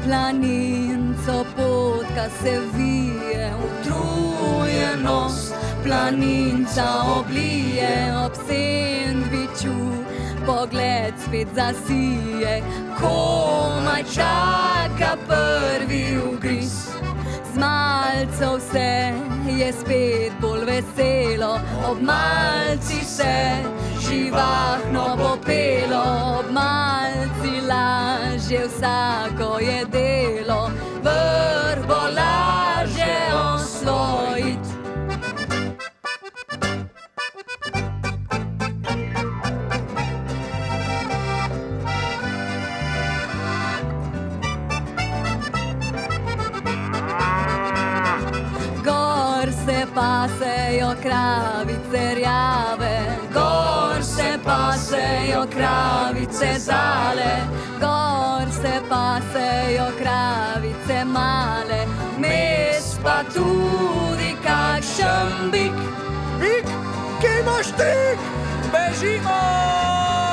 Planinco potka se vije, utrujenost planinca oblije, ob sendviču pogled spet zasije, komaj čaka prvi ugriz. Z malcev vse je spet bolj veselo, ob malci se živahno popelo, ob malci lažje vsako je delo, vrh bo lažje osvojit. Gor se pasejo kravice rjave, gor se pasejo kravice zale, gor se pasejo kravice male, mes pa tudi kakšen bik. Bik, ki imaš tik, bežimo!